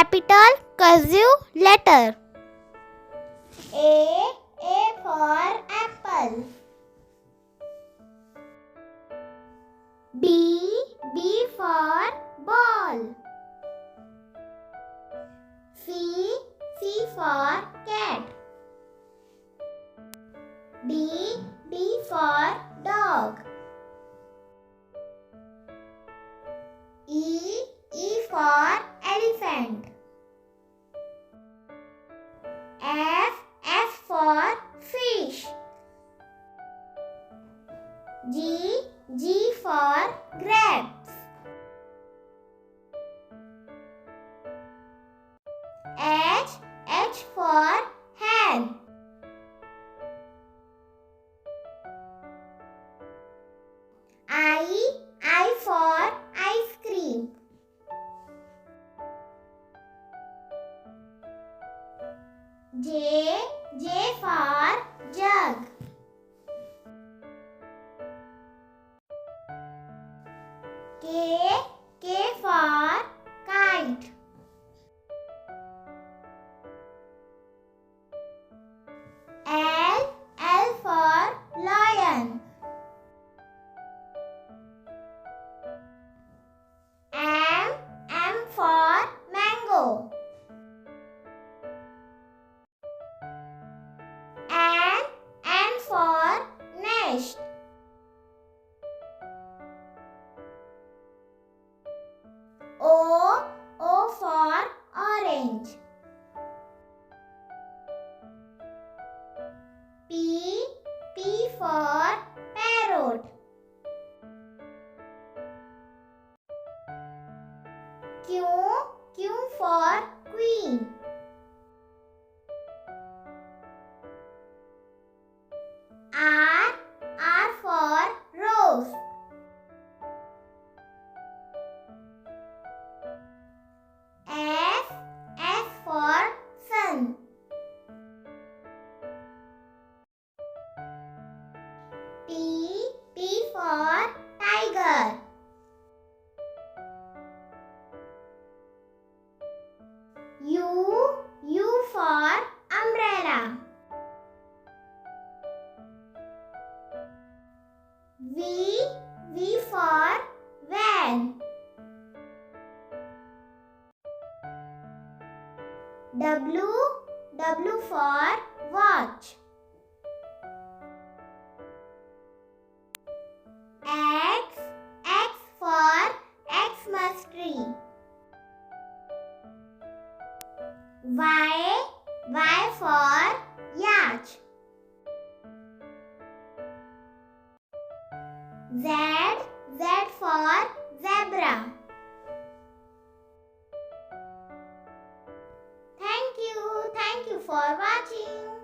capital cursive letter. A for apple. B for ball. C for cat. D for dog. E for elephant. F for fish. G for grapes. H for hen. I for ice cream. J for jug. K for kite. L for lion. M for mango. N for nest. O for orange. P for parrot. Q for queen. R for rose. S for sun. T for tiger. U for umbrella. V for van. W for watch. X for Xmas tree. Y for yacht. Z for zebra. Thank you for watching.